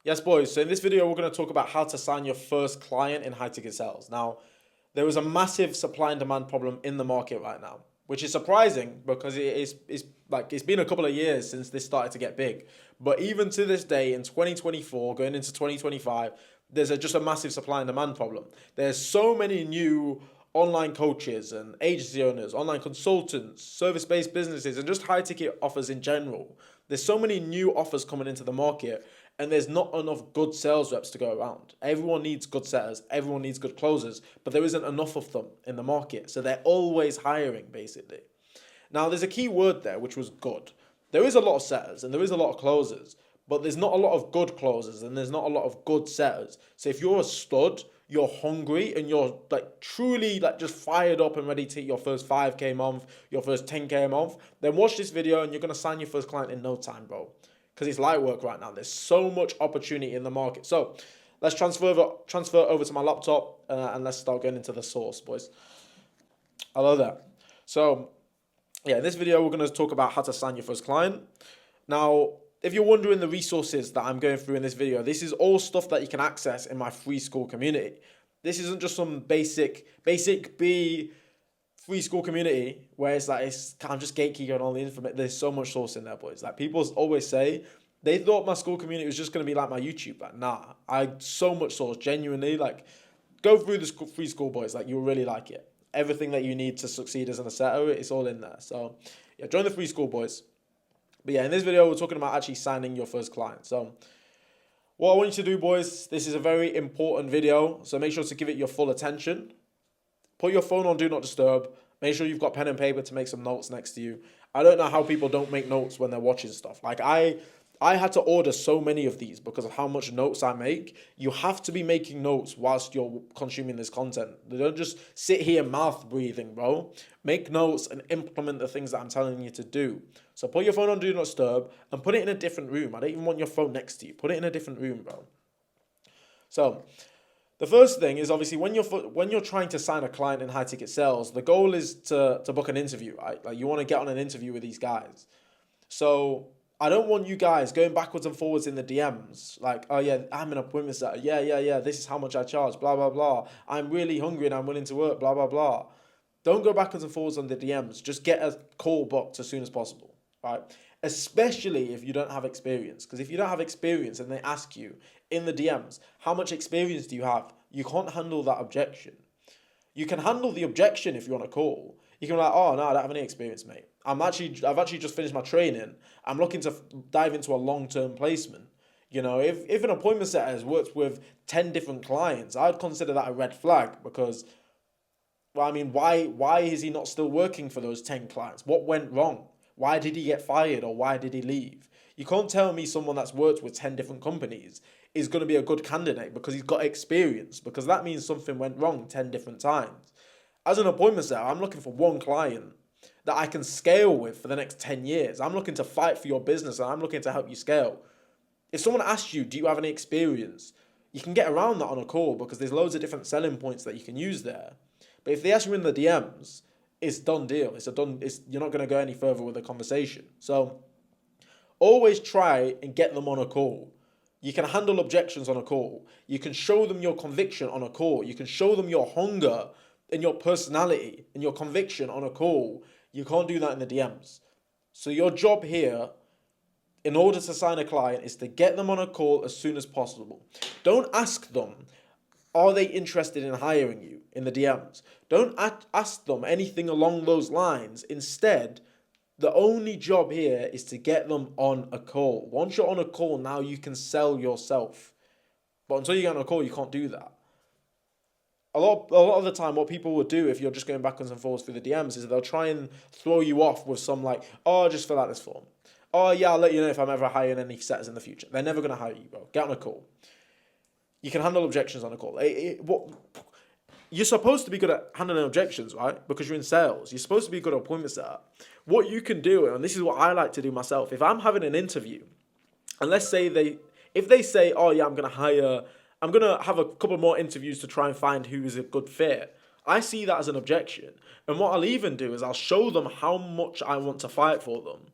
Yes, boys. So in this video, we're going to talk about how to sign your first client in high ticket sales. Now, there is a massive supply and demand problem in the market right now, which is surprising because it's been a couple of years since this started to get big. But even to this day, in 2024, going into 2025, there's just a massive supply and demand problem. There's so many new online coaches and agency owners, online consultants, service-based businesses, and just high-ticket offers in general. There's so many new offers coming into the market, and there's not enough good sales reps to go around. Everyone needs good setters, everyone needs good closers, but there isn't enough of them in the market. So they're always hiring, basically. Now, there's a key word there, which was good. There is a lot of setters and there is a lot of closers, but there's not a lot of good closers and there's not a lot of good setters. So if you're a stud, you're hungry and you're like truly like just fired up and ready to hit your first 5K month, your first 10K month, then watch this video and you're going to sign your first client in no time, bro. Because it's light work right now. There's so much opportunity in the market. So let's transfer over to my laptop and let's start getting into the source, boys. Hello there. So yeah, in this video, we're going to talk about how to sign your first client. Now, if you're wondering the resources that I'm going through in this video, this is all stuff that you can access in my free school community. This isn't just some basic B free school community where I'm just gatekeeping all the information. There's so much source in there, boys. Like people always say, they thought my school community was just going to be like my YouTube. Like, nah, so much source, genuinely. Like, go through the free school, boys. Like, you'll really like it. Everything that you need to succeed as an setter, it's all in there. So, yeah, join the free school, boys. But yeah, in this video, we're talking about actually signing your first client. So, what I want you to do, boys, this is a very important video. So make sure to give it your full attention. Put your phone on Do Not Disturb. Make sure you've got pen and paper to make some notes next to you. I don't know how people don't make notes when they're watching stuff. Like I had to order so many of these because of how much notes I make. You have to be making notes whilst you're consuming this content. They don't just sit here mouth breathing, bro. Make notes and implement the things that I'm telling you to do. So put your phone on Do Not Disturb and put it in a different room. I don't even want your phone next to you. Put it in a different room, bro. So the first thing is obviously when you're trying to sign a client in high ticket sales, the goal is to book an interview, right? Like you want to get on an interview with these guys. So I don't want you guys going backwards and forwards in the DMs. Like, oh yeah, I'm an appointment setter. Yeah. This is how much I charge. Blah, blah, blah. I'm really hungry and I'm willing to work. Blah, blah, blah. Don't go backwards and forwards on the DMs. Just get a call booked as soon as possible, right? Especially if you don't have experience. Because if you don't have experience and they ask you in the DMs, how much experience do you have? You can't handle that objection. You can handle the objection if you're on a call. You can be like, oh no, I don't have any experience, mate. I've actually just finished my training. I'm looking to dive into a long-term placement. You know, if an appointment setter has worked with 10 different clients, I'd consider that a red flag because, well, I mean, why is he not still working for those 10 clients? What went wrong? Why did he get fired or why did he leave? You can't tell me someone that's worked with 10 different companies is going to be a good candidate because he's got experience, because that means something went wrong 10 different times. As an appointment setter, I'm looking for one client that I can scale with for the next 10 years. I'm looking to fight for your business and I'm looking to help you scale. If someone asks you, do you have any experience? You can get around that on a call because there's loads of different selling points that you can use there. But if they ask you in the DMs, it's done deal. You're not going to go any further with the conversation. So always try and get them on a call. You can handle objections on a call. You can show them your conviction on a call. You can show them your hunger and your personality and your conviction on a call. You can't do that in the DMs. So your job here, in order to sign a client, is to get them on a call as soon as possible. Don't ask them, are they interested in hiring you in the DMs? Don't ask them anything along those lines. Instead, the only job here is to get them on a call. Once you're on a call, now you can sell yourself. But until you get on a call, you can't do that. A lot of the time, what people will do if you're just going backwards and forwards through the DMs is they'll try and throw you off with some like, oh, just fill out this form. Oh, yeah, I'll let you know if I'm ever hiring any setters in the future. They're never going to hire you, bro. Get on a call. You can handle objections on a call. You're supposed to be good at handling objections, right? Because you're in sales. You're supposed to be good at appointment setup. What you can do, and this is what I like to do myself, if I'm having an interview, and let's say if they say, oh yeah, I'm going to have a couple more interviews to try and find who is a good fit, I see that as an objection. And what I'll even do is I'll show them how much I want to fight for them,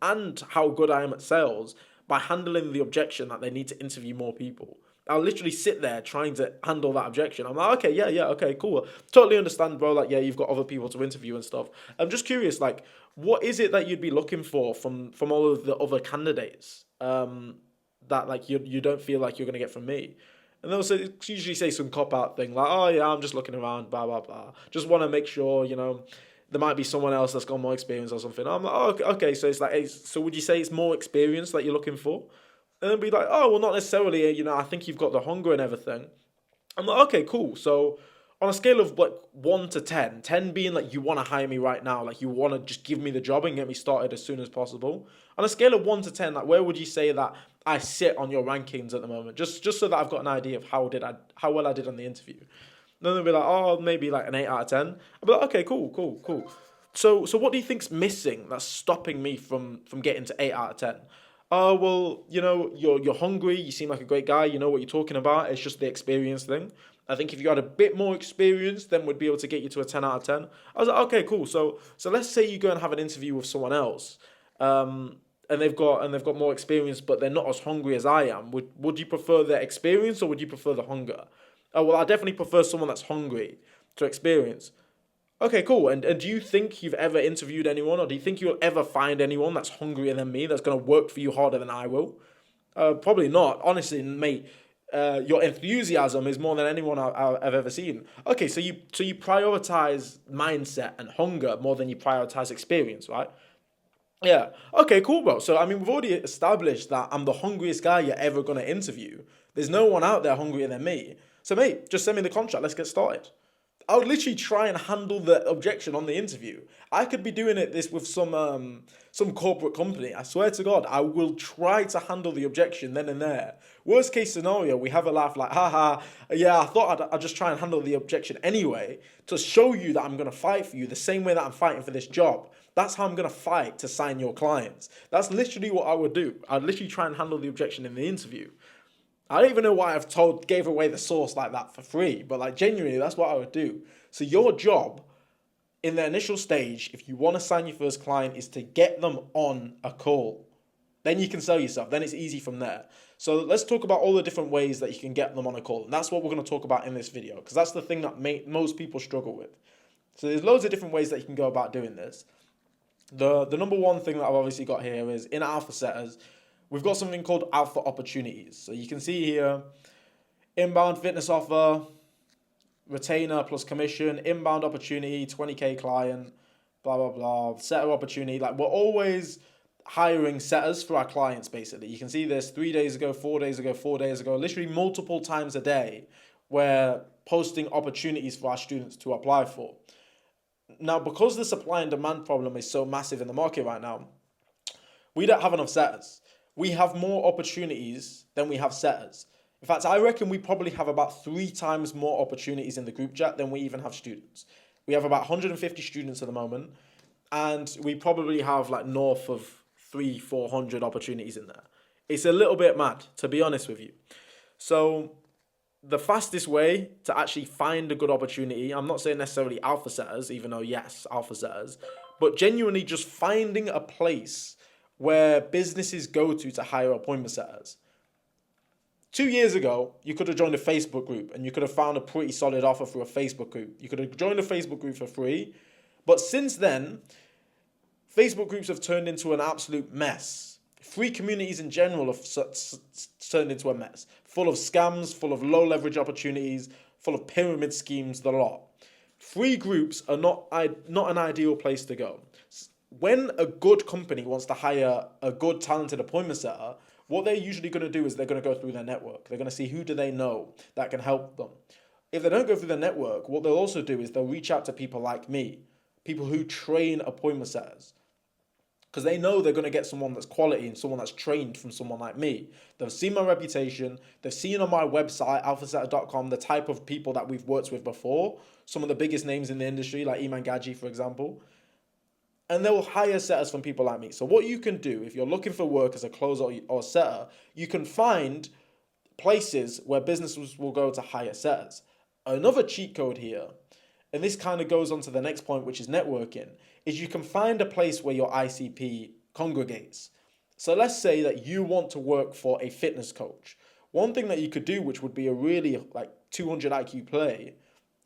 and how good I am at sales by handling the objection that they need to interview more people. I'll literally sit there trying to handle that objection. I'm like, okay, yeah, okay, cool. Totally understand, bro. Like, yeah, you've got other people to interview and stuff. I'm just curious, like, what is it that you'd be looking for from all of the other candidates that like you don't feel like you're gonna get from me? And they'll usually say some cop out thing like, oh yeah, I'm just looking around, blah blah blah. Just want to make sure, there might be someone else that's got more experience or something. I'm like, oh, okay. So it's like, so would you say it's more experience that you're looking for? And then be like, oh, well, not necessarily. I think you've got the hunger and everything. I'm like, okay, cool. So on a scale of like 1 to 10, 10 being like you want to hire me right now, like you want to just give me the job and get me started as soon as possible. On a scale of 1 to 10, like where would you say that I sit on your rankings at the moment? Just so that I've got an idea of how well I did on the interview. Then they'll be like, oh, maybe like an 8 out of 10. I'll be like, okay, cool. So what do you think's missing that's stopping me from getting to 8 out of 10? Oh, well, you're hungry. You seem like a great guy. You know what you're talking about. It's just the experience thing. I think if you had a bit more experience, then we'd be able to get you to a 10 out of 10. I was like, okay, cool. So let's say you go and have an interview with someone else, and they've got more experience, but they're not as hungry as I am. Would you prefer their experience or would you prefer the hunger? Oh, well, I definitely prefer someone that's hungry to experience. Okay, cool. And do you think you've ever interviewed anyone, or do you think you'll ever find anyone that's hungrier than me, that's going to work for you harder than I will? Probably not. Honestly, mate, your enthusiasm is more than anyone I've ever seen. Okay, so you prioritize mindset and hunger more than you prioritize experience, right? Yeah. Okay, cool, bro. So, I mean, we've already established that I'm the hungriest guy you're ever going to interview. There's no one out there hungrier than me. So, mate, just send me the contract. Let's get started. I would literally try and handle the objection on the interview. I could be doing this with some corporate company. I swear to God, I will try to handle the objection then and there. Worst case scenario, we have a laugh like, haha, yeah, I thought I'd just try and handle the objection anyway to show you that I'm going to fight for you the same way that I'm fighting for this job. That's how I'm going to fight to sign your clients. That's literally what I would do. I'd literally try and handle the objection in the interview. I don't even know why gave away the source like that for free, but like genuinely, that's what I would do. So your job in the initial stage, if you want to sign your first client, is to get them on a call. Then you can sell yourself. Then it's easy from there. So let's talk about all the different ways that you can get them on a call. And that's what we're going to talk about in this video, because that's the thing that most people struggle with. So there's loads of different ways that you can go about doing this. The number one thing that I've obviously got here is in Alpha Setters, we've got something called Alpha Opportunities. So you can see here, inbound fitness offer, retainer plus commission, inbound opportunity, 20K client, blah, blah, blah, setter opportunity. Like we're always hiring setters for our clients, basically. You can see this 3 days ago, 4 days ago, 4 days ago, literally multiple times a day, we're posting opportunities for our students to apply for. Now, because the supply and demand problem is so massive in the market right now, we don't have enough setters. We have more opportunities than we have setters. In fact, I reckon we probably have about 3 times more opportunities in the group chat than we even have students. We have about 150 students at the moment, and we probably have like north of 300-400 opportunities in there. It's a little bit mad, to be honest with you. So the fastest way to actually find a good opportunity, I'm not saying necessarily alpha setters, even though yes, alpha setters, but genuinely just finding a place where businesses go to hire appointment setters. 2 years ago, you could have joined a Facebook group and you could have found a pretty solid offer through a Facebook group. You could have joined a Facebook group for free. But since then, Facebook groups have turned into an absolute mess. Free communities in general have turned into a mess. Full of scams, full of low leverage opportunities, full of pyramid schemes, the lot. Free groups are not an ideal place to go. When a good company wants to hire a good talented appointment setter, what they're usually going to do is they're going to go through their network. They're going to see who do they know that can help them. If they don't go through their network, what they'll also do is they'll reach out to people like me, people who train appointment setters, because they know they're going to get someone that's quality and someone that's trained from someone like me. They've seen my reputation. They've seen on my website, alphasetter.com, the type of people that we've worked with before, some of the biggest names in the industry, like Iman Gaji, for example. And they'll hire setters from people like me. So what you can do, if you're looking for work as a closer or setter, you can find places where businesses will go to hire setters. Another cheat code here, and this kind of goes on to the next point, which is networking, is you can find a place where your ICP congregates. So let's say that you want to work for a fitness coach. One thing that you could do, which would be a really like 200 IQ play,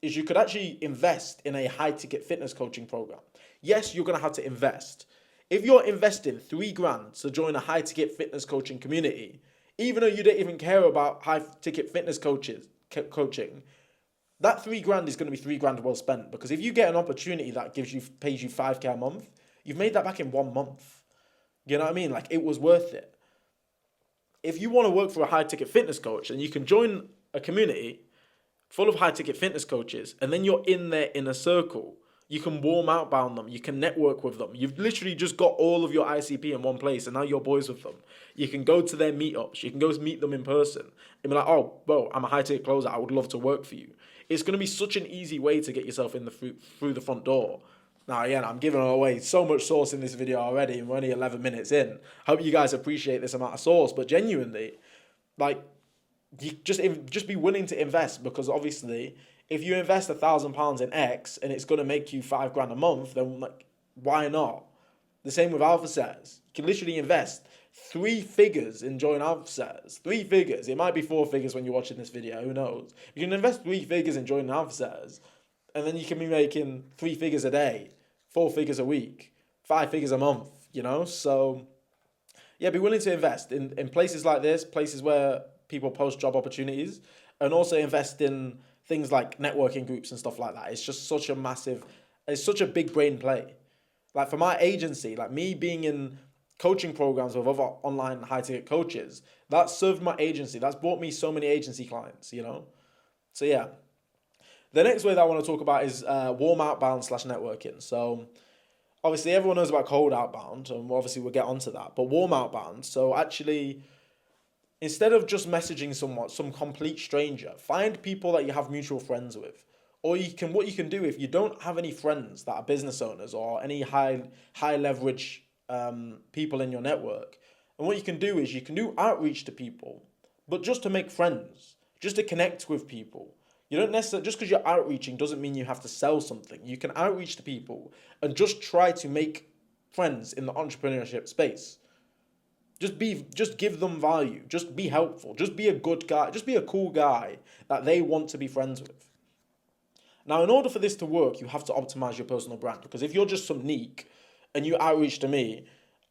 is you could actually invest in a high ticket fitness coaching program. Yes, you're going to have to invest. If you're investing 3 grand to join a high ticket fitness coaching community, even though you don't even care about high ticket fitness coaching, that 3 grand is going to be 3 grand well spent, because if you get an opportunity that pays you 5K a month, you've made that back in 1 month. You know what I mean? Like, it was worth it. If you want to work for a high ticket fitness coach, then you can join a community full of high ticket fitness coaches, and then you're in there in a circle. You can warm outbound them. You can network with them. You've literally just got all of your ICP in one place, and now you're boys with them. You can go to their meetups. You can go meet them in person and be like, oh, bro, I'm a high ticket closer. I would love to work for you. It's going to be such an easy way to get yourself in through the front door. Now, again, I'm giving away so much sauce in this video already, and we're only 11 minutes in. Hope you guys appreciate this amount of sauce, but genuinely, like, you just be willing to invest, because obviously, if you invest £1,000 in X and it's going to make you 5 grand a month, then like, why not? The same with Alpha Setters. You can literally invest 3 figures in joining Alpha Setters. 3 figures. It might be 4 figures when you're watching this video. Who knows? You can invest 3 figures in joining Alpha Setters, and then you can be making 3 figures a day, 4 figures a week, 5 figures a month, you know? So, yeah, be willing to invest in places like this, places where people post job opportunities, and also invest in things like networking groups and stuff like that. It's just it's such a big brain play. Like, for my agency, like me being in coaching programs with other online high ticket coaches, that served my agency. That's brought me so many agency clients, you know? So, yeah. The next way that I want to talk about is warm outbound / networking. So obviously everyone knows about cold outbound, and obviously we'll get onto that. But warm outbound, so actually, instead of just messaging some complete stranger, find people that you have mutual friends with. Or what you can do, if you don't have any friends that are business owners or any high leverage people in your network, and what you can do is you can do outreach to people, but just to make friends, just to connect with people. You don't necessarily, just because you're outreaching doesn't mean you have to sell something. You can outreach to people and just try to make friends in the entrepreneurship space. Just give them value. Just be helpful. Just be a good guy. Just be a cool guy that they want to be friends with. Now, in order for this to work, you have to optimize your personal brand, because if you're just some neek and you outreach to me,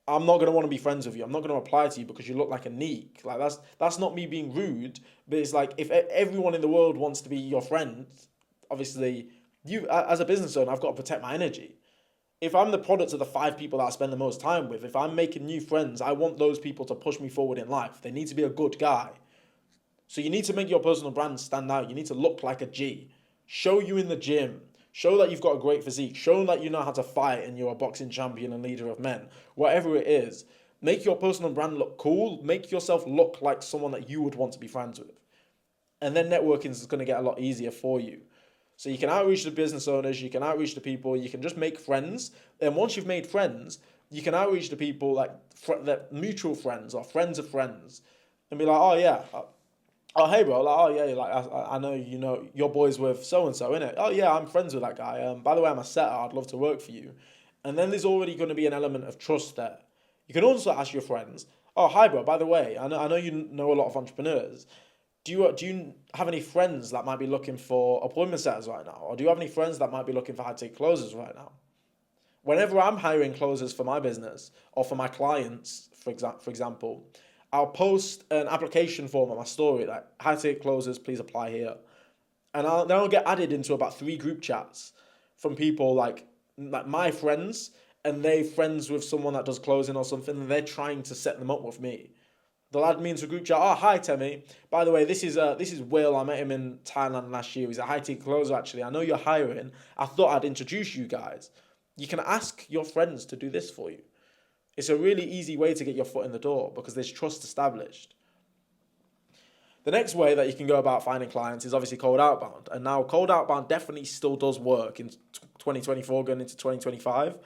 I'm not going to want to be friends with you. I'm not going to reply to you because you look like a neek. Like, that's not me being rude, but it's like, if everyone in the world wants to be your friend, obviously, you, as a business owner, I've got to protect my energy. If I'm the product of the 5 people that I spend the most time with, if I'm making new friends, I want those people to push me forward in life. They need to be a good guy. So you need to make your personal brand stand out. You need to look like a G. Show you in the gym. Show that you've got a great physique. Show that you know how to fight and you're a boxing champion and leader of men. Whatever it is, make your personal brand look cool. Make yourself look like someone that you would want to be friends with. And then networking is going to get a lot easier for you. So you can outreach to business owners, you can outreach to people, you can just make friends. And once you've made friends, you can outreach to people like mutual friends or friends of friends, and be like, oh yeah, oh hey bro, like, oh yeah, like I know you know your boy's with so and so, innit? Oh yeah, I'm friends with that guy. By the way, I'm a setter. I'd love to work for you. And then there's already going to be an element of trust there. You can also ask your friends, oh hi bro, by the way, I know you know a lot of entrepreneurs. Do you have any friends that might be looking for appointment setters right now? Or do you have any friends that might be looking for high-ticket closers right now? Whenever I'm hiring closers for my business or for my clients, for example, I'll post an application form on my story, like, high-ticket closers, please apply here. And then I'll get added into about 3 group chats from people like my friends, and they friends with someone that does closing or something, and they're trying to set them up with me. They'll add me into a group chat. Oh, hi, Temi. By the way, this is Will. I met him in Thailand last year. He's a high-ticket closer, actually. I know you're hiring. I thought I'd introduce you guys. You can ask your friends to do this for you. It's a really easy way to get your foot in the door because there's trust established. The next way that you can go about finding clients is obviously cold outbound. And now cold outbound definitely still does work in 2024 going into 2025.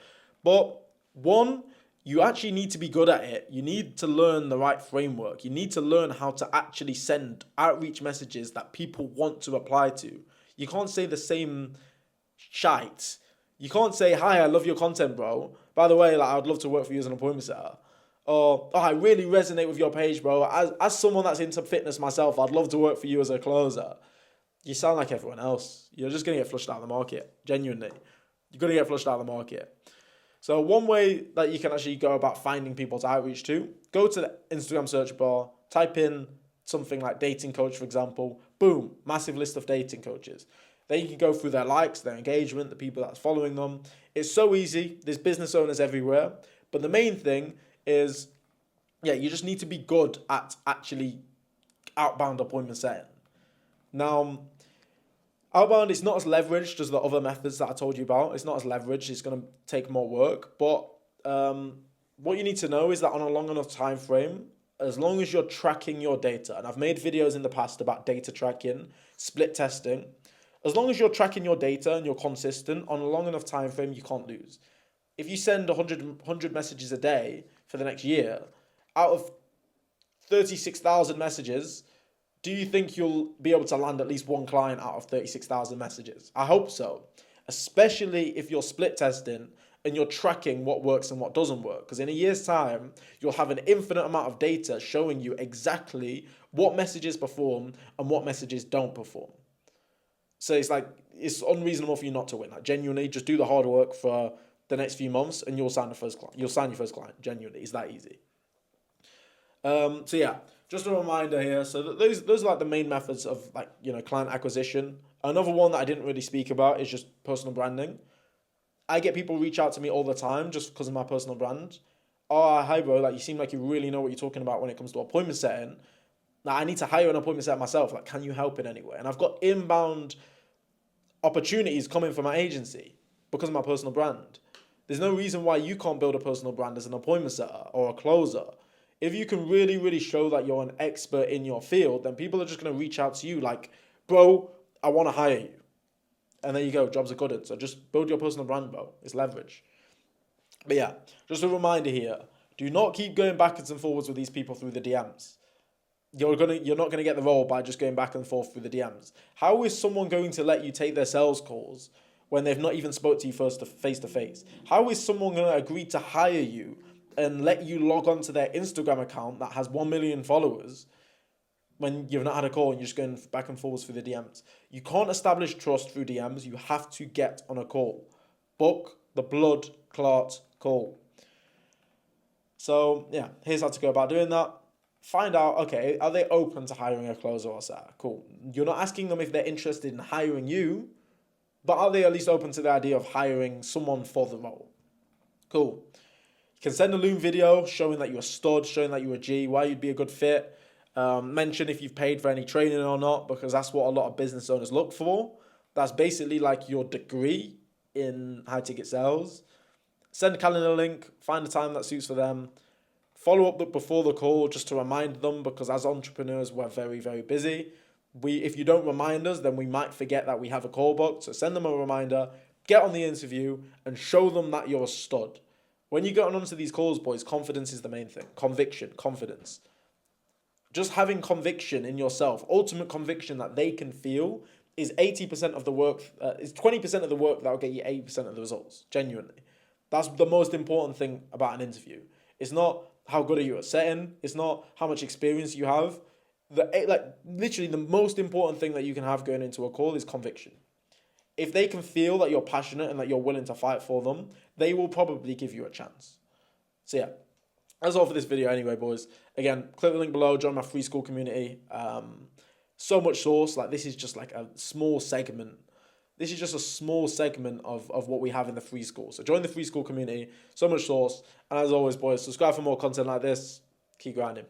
But one, you actually need to be good at it. You need to learn the right framework. You need to learn how to actually send outreach messages that people want to reply to. You can't say the same shite. You can't say, hi, I love your content, bro. By the way, like, I'd love to work for you as an appointment setter. Or, oh, I really resonate with your page, bro. As someone that's into fitness myself, I'd love to work for you as a closer. You sound like everyone else. You're just going to get flushed out of the market. Genuinely. You're going to get flushed out of the market. So one way that you can actually go about finding people to outreach to, go to the Instagram search bar, type in something like dating coach, for example. Boom, massive list of dating coaches. Then you can go through their likes, their engagement, the people that's following them. It's so easy. There's business owners everywhere. But the main thing is, yeah, you just need to be good at actually outbound appointment setting. Now, outbound is not as leveraged as the other methods that I told you about. It's not as leveraged. It's going to take more work. But what you need to know is that on a long enough time frame, as long as you're tracking your data, and I've made videos in the past about data tracking, split testing, as long as you're tracking your data and you're consistent on a long enough time frame, you can't lose. If you send 100 messages a day for the next year, out of 36,000 messages, do you think you'll be able to land at least one client out of 36,000 messages? I hope so, especially if you're split testing and you're tracking what works and what doesn't work. Because in a year's time, you'll have an infinite amount of data showing you exactly what messages perform and what messages don't perform. So it's unreasonable for you not to win. Like, genuinely, just do the hard work for the next few months and you'll sign the first client. You'll sign your first client. Genuinely, it's that easy. So yeah, just a reminder here. So those are like the main methods of client acquisition. Another one that I didn't really speak about is just personal branding. I get people reach out to me all the time just because of my personal brand. Oh, hi bro, you seem like you really know what you're talking about when it comes to appointment setting. Now I need to hire an appointment setter myself. Can you help in any way? And I've got inbound opportunities coming from my agency because of my personal brand. There's no reason why you can't build a personal brand as an appointment setter or a closer. If you can really, really show that you're an expert in your field, then people are just going to reach out to you bro, I want to hire you. And there you go, jobs are good. So just build your personal brand, bro. It's leverage. But yeah, just a reminder here. Do not keep going backwards and forwards with these people through the DMs. You're not gonna get the role by just going back and forth through the DMs. How is someone going to let you take their sales calls when they've not even spoke to you face to face? How is someone gonna agree to hire you and let you log on to their Instagram account that has 1 million followers when you've not had a call and you're just going back and forwards through the DMs? You can't establish trust through DMs. You have to get on a call. Book the blood clot call. So yeah, here's how to go about doing that. Find out, okay, are they open to hiring a closer or setter? Cool. You're not asking them if they're interested in hiring you, but are they at least open to the idea of hiring someone for the role? Cool. You can send a Loom video showing that you're a stud, showing that you're a G, why you'd be a good fit. Mention if you've paid for any training or not, because that's what a lot of business owners look for. That's basically like your degree in high ticket sales. Send a calendar link, find a time that suits for them. Follow up before the call just to remind them, because as entrepreneurs, we're very, very busy. If you don't remind us, then we might forget that we have a call booked. So send them a reminder, get on the interview, and show them that you're a stud. When you get onto these calls, boys, confidence is the main thing. Conviction, confidence. Just having conviction in yourself, ultimate conviction that they can feel, is 80% of the work, is 20% of the work that will get you 80% of the results, genuinely. That's the most important thing about an interview. It's not how good are you at setting, it's not how much experience you have. Literally the most important thing that you can have going into a call is conviction. If they can feel that you're passionate and that you're willing to fight for them, they will probably give you a chance. So yeah, that's all for this video anyway, boys. Again, click the link below, join my free school community. So much source, this is just a small segment. This is just a small segment of what we have in the free school. So join the free school community, so much source. And as always, boys, subscribe for more content like this. Keep grinding.